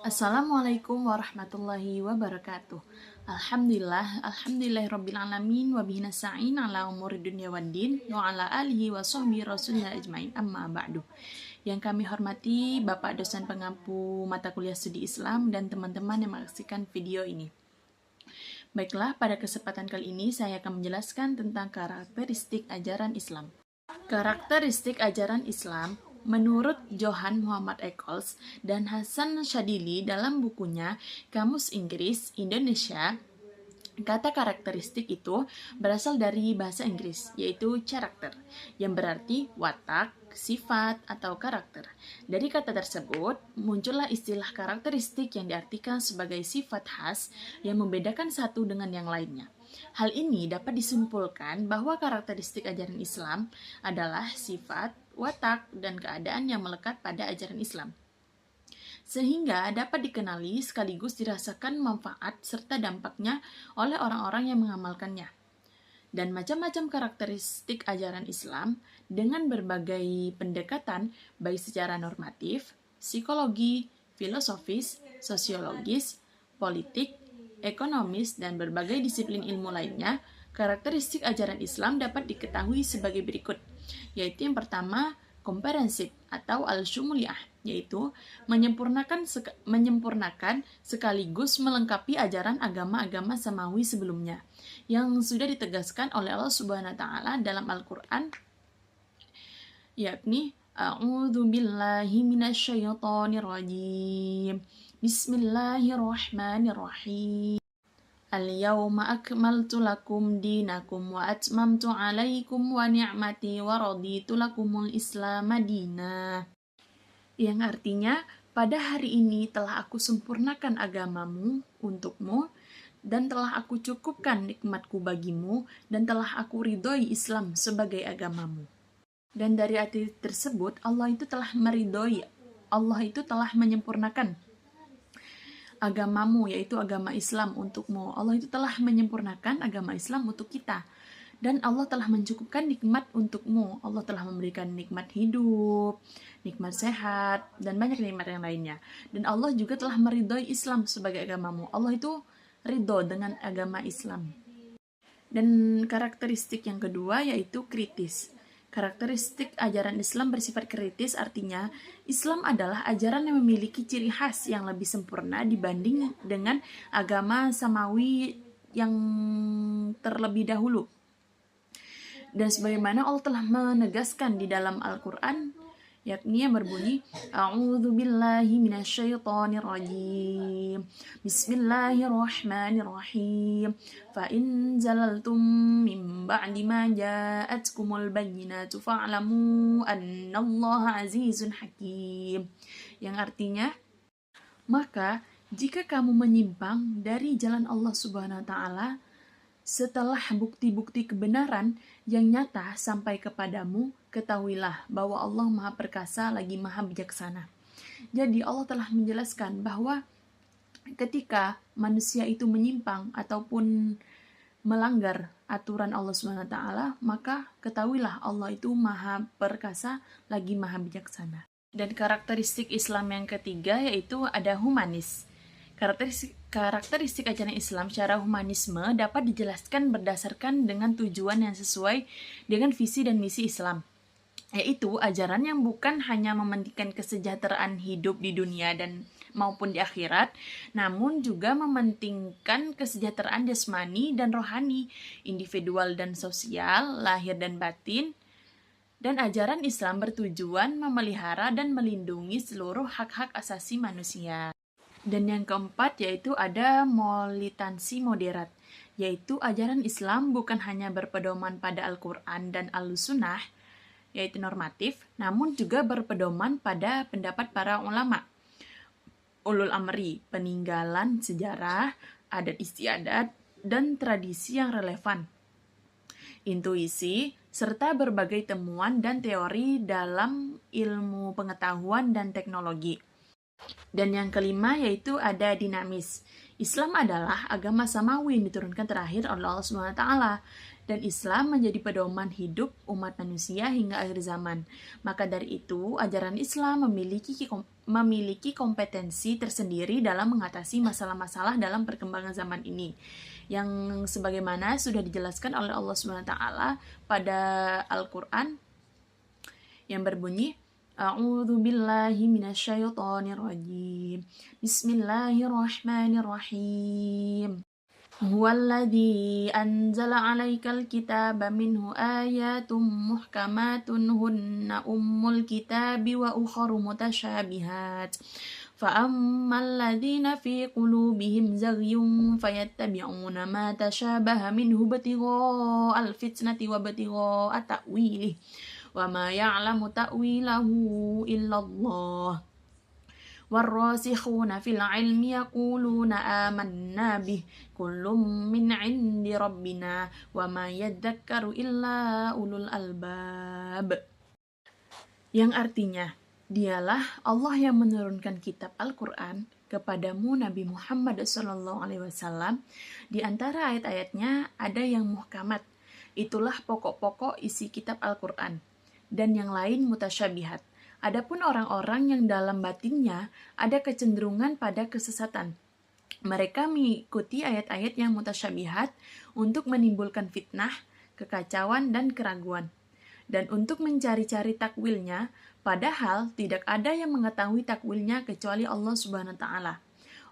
Assalamualaikum warahmatullahi wabarakatuh. Alhamdulillahirabbil alamin wa bihi nasta'in ala umuri dunya waddin wa ala alihi wa sahbihi rasulillah ajmain amma ba'du. Yang kami hormati Bapak dosen pengampu mata kuliah studi Islam dan teman-teman yang menyaksikan video ini. Baiklah, pada kesempatan kali ini saya akan menjelaskan tentang karakteristik ajaran Islam. Karakteristik ajaran Islam menurut Johann Muhammad Eccles dan Hasan Shadili dalam bukunya Kamus Inggris Indonesia, kata karakteristik itu berasal dari bahasa Inggris, yaitu character, yang berarti watak, sifat, atau karakter. Dari kata tersebut, muncullah istilah karakteristik yang diartikan sebagai sifat khas yang membedakan satu dengan yang lainnya. Hal ini dapat disimpulkan bahwa karakteristik ajaran Islam adalah sifat, watak, dan keadaan yang melekat pada ajaran Islam, sehingga dapat dikenali sekaligus dirasakan manfaat serta dampaknya oleh orang-orang yang mengamalkannya. Dan macam-macam karakteristik ajaran Islam dengan berbagai pendekatan baik secara normatif, psikologi, filosofis, sosiologis, politik, ekonomis, dan berbagai disiplin ilmu lainnya. Karakteristik ajaran Islam dapat diketahui sebagai berikut, yaitu yang pertama, komprehensif atau al-syumuliyah, yaitu menyempurnakan sekaligus melengkapi ajaran agama-agama samawi sebelumnya yang sudah ditegaskan oleh Allah Subhanahu wa taala dalam Al-Qur'an, yakni A'udzubillahi minasyaitonirrajim. Bismillahirrahmanirrahim. Al-yawma akmaltu lakum dinakum wa atmamtu alaikum wa ni'mati wa raditu lakumul Islam madina. Yang artinya, pada hari ini telah aku sempurnakan agamamu untukmu, dan telah aku cukupkan nikmatku bagimu, dan telah aku ridhoi Islam sebagai agamamu. Dan dari arti tersebut, Allah itu telah meridhoi, Allah itu telah menyempurnakan agamamu, yaitu agama Islam untukmu. Allah itu telah menyempurnakan agama Islam untuk kita. Dan Allah telah mencukupkan nikmat untukmu. Allah telah memberikan nikmat hidup, nikmat sehat, dan banyak nikmat yang lainnya. Dan Allah juga telah meridhoi Islam sebagai agamamu. Allah itu ridho dengan agama Islam. Dan karakteristik yang kedua yaitu kritis. Karakteristik ajaran Islam bersifat kritis, artinya Islam adalah ajaran yang memiliki ciri khas yang lebih sempurna dibanding dengan agama samawi yang terlebih dahulu. Dan sebagaimana Allah telah menegaskan di dalam Al-Quran, yakni yang berbunyi A'udzubillahi minasyaitonirrajim. Bismillahirrahmanirrahim. Fa in zalaltum min ba'di ma ja'atkumul bayyinatu fa'lamu annallaha azizun hakim. Yang artinya, maka jika kamu menyimpang dari jalan Allah Subhanahu wa taala setelah bukti-bukti kebenaran yang nyata sampai kepadamu, ketahuilah bahwa Allah Maha Perkasa lagi Maha Bijaksana. Jadi Allah telah menjelaskan bahwa ketika manusia itu menyimpang ataupun melanggar aturan Allah SWT, maka ketahuilah Allah itu Maha Perkasa lagi Maha Bijaksana. Dan karakteristik Islam yang ketiga yaitu ada humanis. Karakteristik ajaran Islam secara humanisme dapat dijelaskan berdasarkan dengan tujuan yang sesuai dengan visi dan misi Islam, yaitu ajaran yang bukan hanya mementingkan kesejahteraan hidup di dunia dan maupun di akhirat, namun juga mementingkan kesejahteraan jasmani dan rohani, individual dan sosial, lahir dan batin. Dan ajaran Islam bertujuan memelihara dan melindungi seluruh hak-hak asasi manusia. Dan yang keempat yaitu ada militansi moderat, yaitu ajaran Islam bukan hanya berpedoman pada Al-Quran dan Al-Sunnah, yaitu normatif, namun juga berpedoman pada pendapat para ulama, ulul amri, peninggalan sejarah, adat istiadat, dan tradisi yang relevan, intuisi, serta berbagai temuan dan teori dalam ilmu pengetahuan dan teknologi. Dan yang kelima yaitu ada dinamis. Islam adalah agama samawi yang diturunkan terakhir oleh Allah SWT, dan Islam menjadi pedoman hidup umat manusia hingga akhir zaman. Maka dari itu, ajaran Islam memiliki kompetensi tersendiri dalam mengatasi masalah-masalah dalam perkembangan zaman ini. Yang sebagaimana sudah dijelaskan oleh Allah SWT pada Al-Quran yang berbunyi, A'udzu billahi minasyaitonir rajim. Bismillahirrahmanirrahim. Huwallazi anzala 'alaikal kitaba minhu ayatun muhkamatun hunna ummul kitabi wa ukharu mutasyabihat. فأما الذين في قلوبهم زغي فيتبعون ما تشابه منه ابتغاء الفتنة وابتغاء تأويله وما يعلم تأويله إلا الله والراسخون في العلم يقولون آمنا به كل من عند ربنا وما يذكر إلا أولو الألباب. Yang artinya, dialah Allah yang menurunkan kitab Al-Quran kepadamu Nabi Muhammad SAW. Di antara ayat-ayatnya ada yang muhkamat, itulah pokok-pokok isi kitab Al-Quran, dan yang lain mutasyabihat. Adapun orang-orang yang dalam batinnya ada kecenderungan pada kesesatan. Mereka mengikuti ayat-ayat yang mutasyabihat untuk menimbulkan fitnah, kekacauan, dan keraguan. Dan untuk mencari-cari takwilnya, padahal tidak ada yang mengetahui takwilnya kecuali Allah Subhanahu wa taala.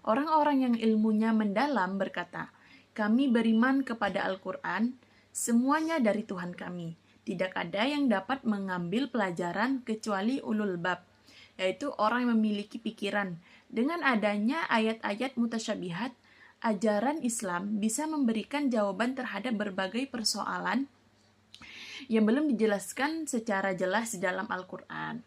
Orang-orang yang ilmunya mendalam berkata, "Kami beriman kepada Al-Qur'an, semuanya dari Tuhan kami. Tidak ada yang dapat mengambil pelajaran kecuali ulul bab," yaitu orang yang memiliki pikiran. Dengan adanya ayat-ayat mutasyabihat, ajaran Islam bisa memberikan jawaban terhadap berbagai persoalan yang belum dijelaskan secara jelas di dalam Al-Quran.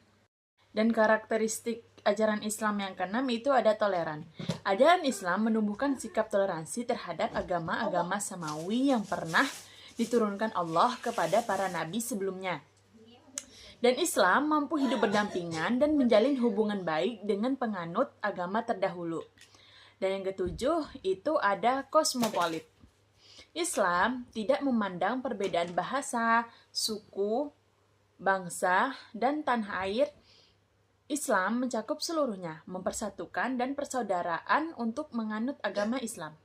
Dan karakteristik ajaran Islam yang keenam itu ada toleran. Ajaran Islam menumbuhkan sikap toleransi terhadap agama-agama samawi yang pernah diturunkan Allah kepada para nabi sebelumnya. Dan Islam mampu hidup berdampingan dan menjalin hubungan baik dengan penganut agama terdahulu. Dan yang ketujuh itu ada kosmopolit. Islam tidak memandang perbedaan bahasa, suku, bangsa, dan tanah air. Islam mencakup seluruhnya, mempersatukan dan persaudaraan untuk menganut agama Islam.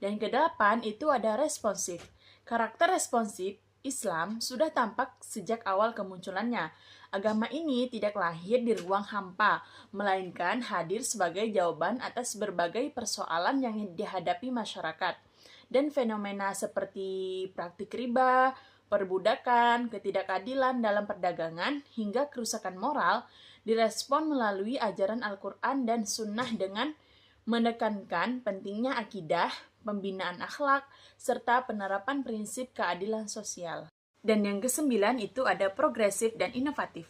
Dan kedelapan itu ada responsif. Karakter responsif Islam sudah tampak sejak awal kemunculannya. Agama ini tidak lahir di ruang hampa, melainkan hadir sebagai jawaban atas berbagai persoalan yang dihadapi masyarakat. Dan fenomena seperti praktik riba, perbudakan, ketidakadilan dalam perdagangan, hingga kerusakan moral direspon melalui ajaran Al-Quran dan Sunnah dengan menekankan pentingnya akidah, pembinaan akhlak, serta penerapan prinsip keadilan sosial. Dan yang kesembilan itu ada progresif dan inovatif.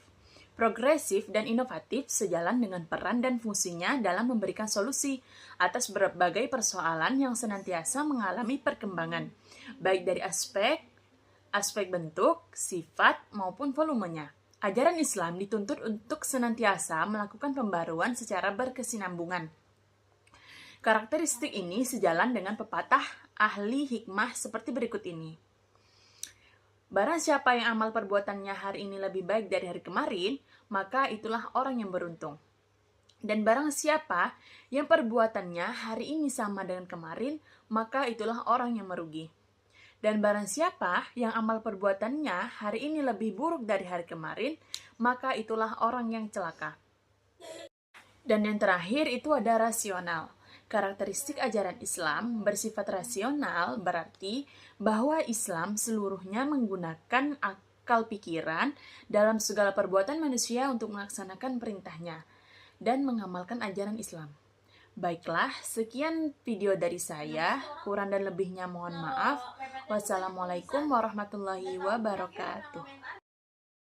Progresif dan inovatif sejalan dengan peran dan fungsinya dalam memberikan solusi atas berbagai persoalan yang senantiasa mengalami perkembangan, baik dari aspek bentuk, sifat, maupun volumenya. Ajaran Islam dituntut untuk senantiasa melakukan pembaruan secara berkesinambungan. Karakteristik ini sejalan dengan pepatah ahli hikmah seperti berikut ini. Barang siapa yang amal perbuatannya hari ini lebih baik dari hari kemarin, maka itulah orang yang beruntung. Dan barang siapa yang perbuatannya hari ini sama dengan kemarin, maka itulah orang yang merugi. Dan barang siapa yang amal perbuatannya hari ini lebih buruk dari hari kemarin, maka itulah orang yang celaka. Dan yang terakhir itu ada rasional. Karakteristik ajaran Islam bersifat rasional berarti bahwa Islam seluruhnya menggunakan akal pikiran dalam segala perbuatan manusia untuk melaksanakan perintahnya dan mengamalkan ajaran Islam. Baiklah, sekian video dari saya. Kurang dan lebihnya mohon maaf. Wassalamualaikum warahmatullahi wabarakatuh.